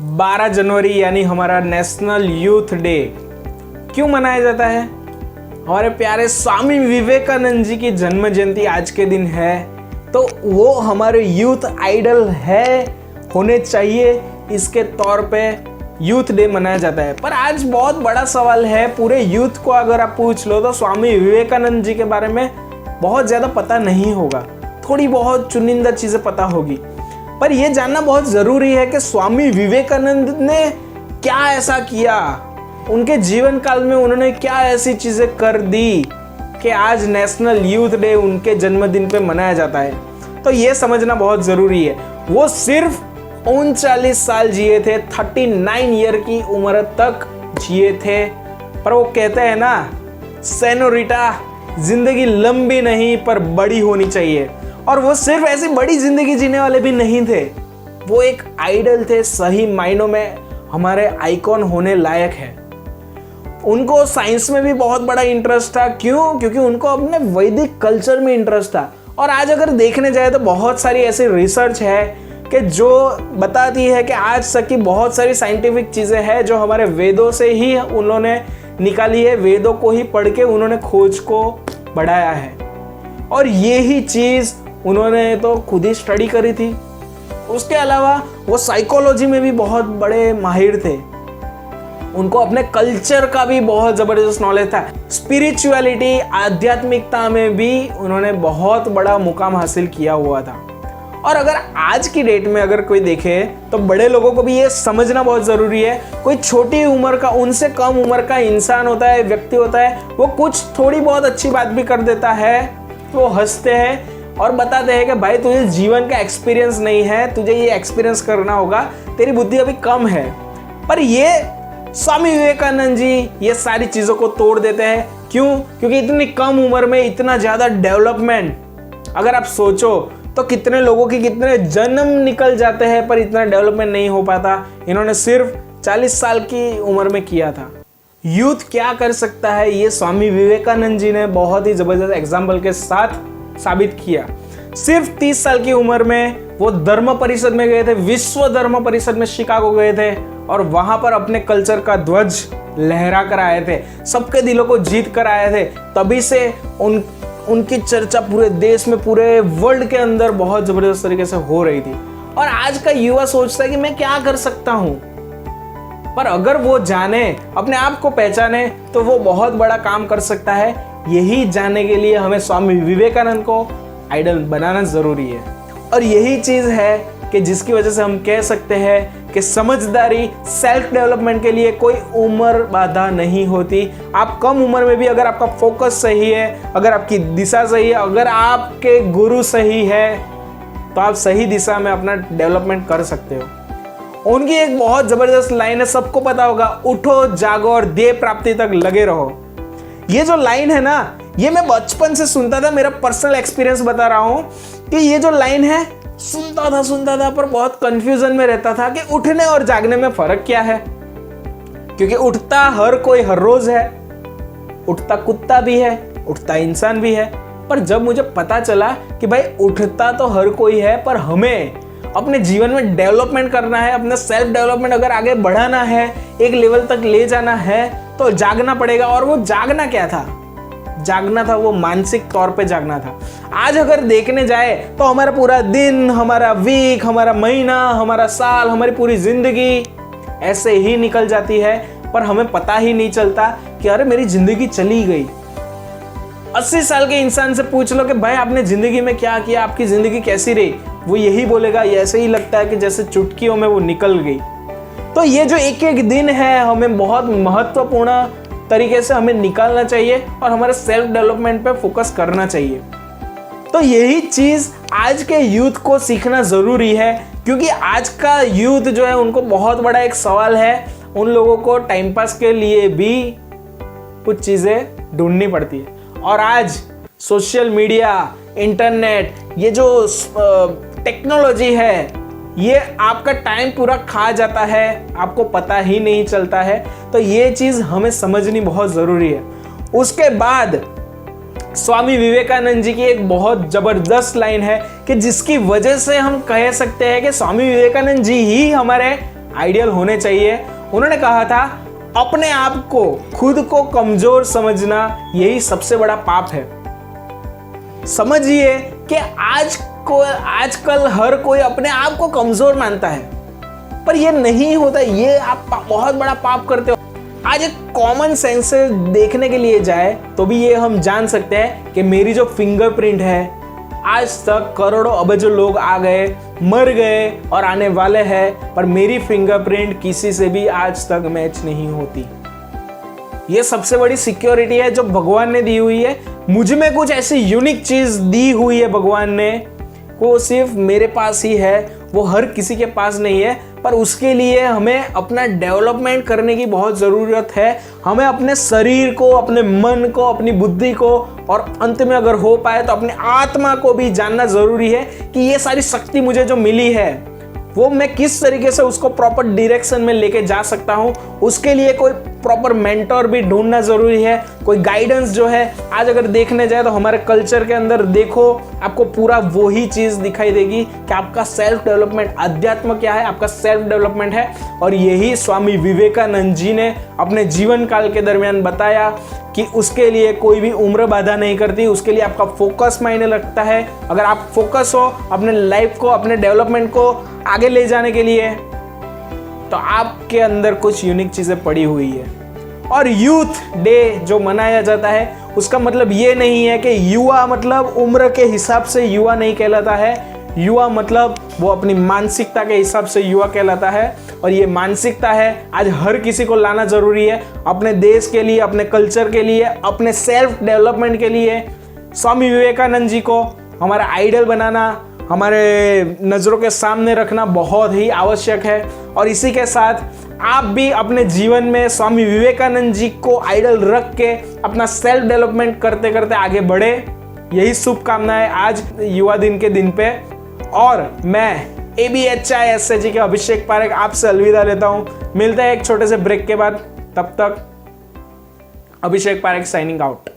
12 जनवरी यानी हमारा national youth day क्यों मनाया जाता है? हमारे प्यारे स्वामी विवेकानंद जी की जन्म जयंती आज के दिन है, तो वो हमारे यूथ आइडल है, होने चाहिए, इसके तौर पे यूथ डे मनाया जाता है। पर आज बहुत बड़ा सवाल है, पूरे यूथ को अगर आप पूछ लो तो स्वामी विवेकानंद जी के बारे में बहुत ज़्यादा पता नहीं होगा, थोड़ी बहुत चुनिंदा चीज़ें पता होगी। पर यह जानना बहुत ज़रूरी है कि स्वामी विवेकानंद ने क्या ऐसा किया, उनके जीवन काल में उन्होंने क्या ऐसी चीज़ें कर दी कि आज नेशनल यूथ डे उनके जन्मदिन पे मनाया जाता है। तो ये समझना बहुत ज़रूरी है। वो सिर्फ 39 साल जिए थे, 39 ईयर की उम्र तक जिए थे। पर वो कहते हैं ना, सेनोरिटा, जिंदगी लंबी नहीं पर बड़ी होनी चाहिए। और वो सिर्फ ऐसी बड़ी जिंदगी जीने वाले भी नहीं थे, वो एक आइडल थे, सही मायनों में हमारे आइकॉन होने लायक है। उनको साइंस में भी बहुत बड़ा इंटरेस्ट था। क्यों? क्योंकि उनको अपने वैदिक कल्चर में इंटरेस्ट था। और आज अगर देखने जाए तो बहुत सारी ऐसी रिसर्च है कि जो बताती है कि आज तक की बहुत सारी साइंटिफिक चीज़ें हैं जो हमारे वेदों से ही उन्होंने निकाली है, वेदों को ही पढ़ के उन्होंने खोज को बढ़ाया है। और ये ही चीज़ उन्होंने तो खुद ही स्टडी करी थी। उसके अलावा वो साइकोलॉजी में भी बहुत बड़े माहिर थे, उनको अपने कल्चर का भी बहुत ज़बरदस्त नॉलेज था। स्पिरिचुअलिटी, आध्यात्मिकता में भी उन्होंने बहुत बड़ा मुकाम हासिल किया हुआ था। और अगर आज की डेट में अगर कोई देखे तो बड़े लोगों को भी ये समझना बहुत ज़रूरी है, कोई छोटी उम्र का, उनसे कम उम्र का इंसान होता है, व्यक्ति होता है, वो कुछ थोड़ी बहुत अच्छी बात भी कर देता है तो वो हंसते हैं और बताते हैं कि भाई तुझे जीवन का एक्सपीरियंस नहीं है, तुझे ये एक्सपीरियंस करना होगा, तेरी बुद्धि अभी कम है। पर ये स्वामी विवेकानंद जी ये सारी चीज़ों को तोड़ देते हैं। क्यों? क्योंकि इतनी कम उम्र में इतना ज़्यादा डेवलपमेंट, अगर आप सोचो तो कितने लोगों की कितने जन्म निकल जाते हैं पर इतना डेवलपमेंट नहीं हो पाता। इन्होंने सिर्फ 40 साल की उम्र में किया था। यूथ क्या कर सकता है, ये स्वामी विवेकानंद जी ने बहुत ही ज़बरदस्त एग्जाम्पल के साथ साबित किया। सिर्फ 30 साल की उम्र में वो धर्म परिषद में गए थे, विश्व धर्म परिषद में शिकागो गए थे और वहां पर अपने कल्चर का ध्वज लहरा कर आए थे, सबके दिलों को जीत कर आए थे। तभी से उनकी चर्चा पूरे देश में, पूरे वर्ल्ड के अंदर बहुत जबरदस्त तरीके से हो रही थी। और आज का युवा सोचता है कि मैं क्या कर सकता हूं, पर अगर वो जाने, अपने आप को पहचाने, तो वो बहुत बड़ा काम कर सकता है। यही जानने के लिए हमें स्वामी विवेकानंद को आइडल बनाना जरूरी है। और यही चीज है कि जिसकी वजह से हम कह सकते हैं कि समझदारी, सेल्फ डेवलपमेंट के लिए कोई उम्र बाधा नहीं होती। आप कम उम्र में भी अगर आपका फोकस सही है, अगर आपकी दिशा सही है, अगर आपके गुरु सही है, तो आप सही दिशा में अपना डेवलपमेंट कर सकते हो। उनकी एक बहुत जबरदस्त लाइन है, सबको पता होगा, उठो जागो और ध्येय प्राप्ति तक लगे रहो। ये जो लाइन है ना, ये मैं बचपन से सुनता था, मेरा पर्सनल एक्सपीरियंस बता रहा हूं कि ये जो लाइन है सुनता था पर बहुत कंफ्यूजन में रहता था कि उठने और जागने में फर्क क्या है। क्योंकि उठता हर कोई हर रोज है, उठता कुत्ता भी है, उठता इंसान भी है। पर जब मुझे पता चला कि भाई उठता तो हर कोई है, पर हमें अपने जीवन में डेवलपमेंट करना है, अपना सेल्फ डेवलपमेंट अगर आगे बढ़ाना है, एक लेवल तक ले जाना है, तो जागना पड़ेगा। और वो जागना क्या था? जागना था वो मानसिक तौर पे जागना था। आज अगर देखने जाए तो हमारा पूरा दिन, हमारा वीक, हमारा महीना, हमारा साल, हमारी पूरी जिंदगी ऐसे ही निकल जाती है, पर हमें पता ही नहीं चलता कि अरे मेरी जिंदगी चली गई। 80 साल के इंसान से पूछ लो कि भाई आपने जिंदगी में क्या किया, आपकी जिंदगी कैसी रही, वो यही बोलेगा, ऐसे ही लगता है कि जैसे चुटकियों में वो निकल गई। तो ये जो एक एक दिन है, हमें बहुत महत्वपूर्ण तरीके से हमें निकालना चाहिए और हमारे सेल्फ डेवलपमेंट पे फोकस करना चाहिए। तो यही चीज आज के यूथ को सीखना जरूरी है, क्योंकि आज का यूथ जो है उनको बहुत बड़ा एक सवाल है, उन लोगों को टाइम पास के लिए भी कुछ चीजें ढूंढनी पड़ती है। और आज सोशल मीडिया, इंटरनेट, ये जो टेक्नोलॉजी है, ये आपका टाइम पूरा खा जाता है, आपको पता ही नहीं चलता है। तो ये चीज़ हमें समझनी बहुत ज़रूरी है। उसके बाद स्वामी विवेकानंद जी की एक बहुत ज़बरदस्त लाइन है कि जिसकी वजह से हम कह सकते हैं कि स्वामी विवेकानंद जी ही हमारे आइडियल होने चाहिए। उन्होंने कहा था अपने आप को, खुद को कमजोर समझना यही सबसे बड़ा पाप है। समझिए कि आजकल हर कोई अपने आप को कमजोर मानता है, पर ये नहीं होता, ये आप बहुत बड़ा पाप करते हो। आज एक कॉमन सेंस से देखने के लिए जाए तो भी ये हम जान सकते हैं कि मेरी जो फिंगरप्रिंट है, आज तक करोड़ों अबजों लोग आ गए, मर गए और आने वाले हैं, पर मेरी फिंगरप्रिंट किसी से भी आज तक मैच नहीं होती। ये सबसे बड़ी सिक्योरिटी है जो भगवान ने दी हुई है। मुझ में कुछ ऐसी यूनिक चीज दी हुई है भगवान ने, वो सिर्फ मेरे पास ही है, वो हर किसी के पास नहीं है। पर उसके लिए हमें अपना डेवलपमेंट करने की बहुत ज़रूरत है। हमें अपने शरीर को, अपने मन को, अपनी बुद्धि को और अंत में अगर हो पाए तो अपने आत्मा को भी जानना ज़रूरी है कि ये सारी शक्ति मुझे जो मिली है वो मैं किस तरीके से उसको प्रॉपर डायरेक्शन में लेके जा सकता हूँ। उसके लिए कोई प्रॉपर मेंटर भी ढूंढना ज़रूरी है, कोई गाइडेंस जो है। आज अगर देखने जाए तो हमारे कल्चर के अंदर देखो, आपको पूरा वही चीज़ दिखाई देगी कि आपका सेल्फ डेवलपमेंट, अध्यात्म क्या है, आपका सेल्फ डेवलपमेंट है। और यही स्वामी विवेकानंद जी ने अपने जीवन काल के दरमियान बताया कि उसके लिए कोई भी उम्र बाधा नहीं करती, उसके लिए आपका फोकस मायने रखता है। अगर आप फोकस हो अपने लाइफ को, अपने डेवलपमेंट को आगे ले जाने के लिए, तो आपके अंदर कुछ यूनिक चीज़ें पड़ी हुई है। और यूथ डे जो मनाया जाता है, उसका मतलब ये नहीं है कि युवा मतलब उम्र के हिसाब से युवा नहीं कहलाता है। युवा मतलब वो अपनी मानसिकता के हिसाब से युवा कहलाता है। और ये मानसिकता है आज हर किसी को लाना ज़रूरी है, अपने देश के लिए, अपने कल्चर के लिए, अपने सेल्फ डेवलपमेंट के लिए। स्वामी विवेकानंद जी को हमारा आइडल बनाना, हमारे नज़रों के सामने रखना बहुत ही आवश्यक है। और इसी के साथ आप भी अपने जीवन में स्वामी विवेकानंद जी को आइडल रख के अपना सेल्फ डेवलपमेंट करते करते आगे बढ़े। यही शुभकामनाएं आज युवा दिन के दिन पे। और मैं ABHISAG के अभिषेक पारेख आपसे अलविदा लेता हूं। मिलते हैं एक छोटे से ब्रेक के बाद। तब तक अभिषेक पारेख साइनिंग आउट।